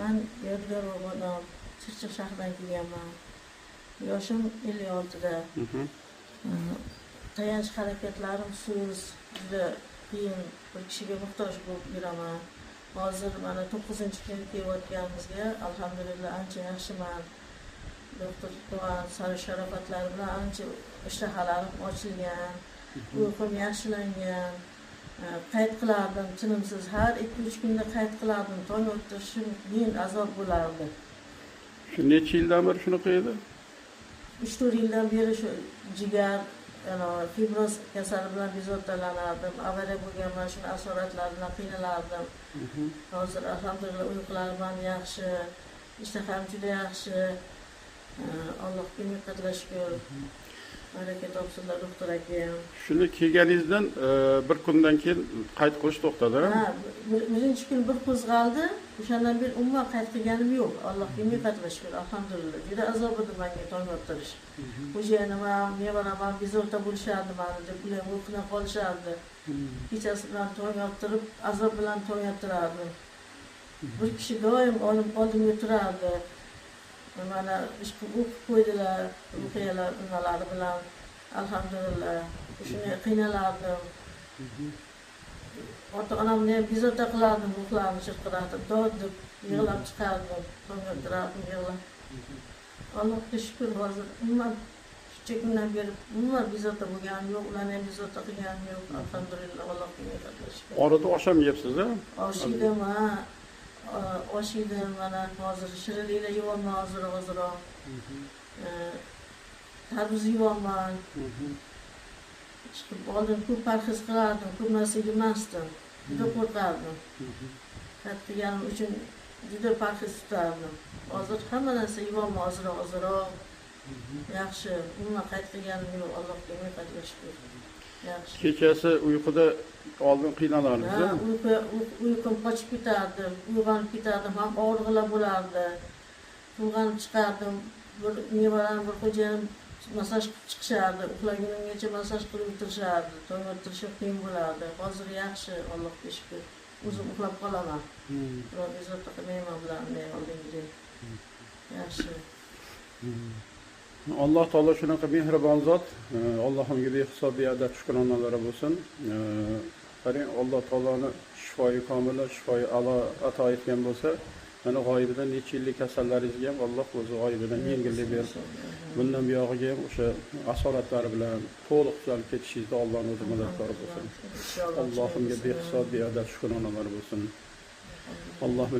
Men Yodgor Obodov, Chirchiq shahridan kelganman. Yoshim 56da. Tayanch harakatlarim siz juda qiyin bir kishiga muhtoj bo'lib yuraman. Hozir mana 9-kun kelayotganimizga alhamdulillah ancha yaxshiman. Doktor Doğan Sarı sharofatlari bilan ancha ishtahalarim ochilgan, uyqum yaxshilangan. Qayd qilardim tinimsiz, har 2-3 kunda qayd qilardim. Tong o'tirishim qiyin azob bo'lardi. Shu necha yildan beri shunaqa edi? 3-4 yildan beri shu jigar, fibroz kasali bilan bezovtalanardim. Avariya bo'lganman, shuni asoratlari bilan qiynalardim. Hozir alhamdulillah uyqularim ham yaxshi, ishtaham juda yaxshi. Allohga minnatlar shukr. Baraka topsinlar doktor aka. Shuni kelganingizdan bir kundan keyin qayd qilish to'xtadi. Ha, birinchi kun bir qo'zg'aldi. O'shandan beri umuman qayd qilganim yo'q. Allohga minnatlar shukr. Alhamdulillah. Juda azob edi menga tong o'tirish. Xo'jayinim ham, nevaram ham bezovta bo'lishardi meni deb, ular uyqudan qolishardi. Kechasi bilan tong o'tirib, azob bilan tong o'tirardi. Bir kishi doim oldimga turardi. Mana ishqi o'qib qo'ydilar, ruhiyalar nimalari bilan. Alhamdulillah. Shuni qiynalardim. Ota-onamni ham bezovta qilardim, ruhlarini chirqirardim, dod deb yig'lab chiqardim, tong o'tirardim, yig'lab. Allohga shukr, hozir umuman shuncha kundan beri umuman bezovta bo'lganim yo'q, ularni ham bezovta qilganim yo'q. Alhamdulillah, Allohga minnatlar shukr. Orada osham yeyapsiz-a? Oshiydim, ha. Oshiydim, mana hozir shirinliklar yeyapman hozir-hoziroq. Tarvuz yeyapman. Oldin ko'p parhez qilardim, ko'p narsa yemasdim. Juda qo'rqardim. Qayd qilganim uchun juda parhez tutardim. Hozir hamma narsa yeyapman hozir-hoziroq. Yaxshi, umuman qayd qilganim yo'q, Allohga minnatlar shukr. Yaxshi. Kechasi uyquda oldin qiynalardingiz-a? Uyqum qochib ketardi, uyg'onib ketardim, ham og'riqlar bo'lardi. Uyg'onib chiqardim, bir nevaram, bir xo'jayinim masaj qilib chiqishardi, uxlagunimgacha masaj qilib o'tirishardi, tong o'tirishim qiyin bo'lardi. Hozir yaxshi, Allohga shukr. O'zim uxlab qolaman. Biroq bezovta qilmayman bularni oldingidek. Yaxshi. Alloh taolo shunaqa mehribon zot, Allohimga behisob beadad shukronalari bo'lsin. Qarang, Alloh taoloni shifoyi komila, shifoyi a'lo ato etgan bo'lsa, mana g'oyibidan necha yillik kasallaringizga ham Alloh o'zi g'oyibidan yengillik berib, bundan buyog'iga ham o'sha asoratlari bilan to'liq tuzalib ketishingizda Allohning o'zi madadkor bo'lsin. Allohimga behisob beadad shukronalari bo'lsin. Alloh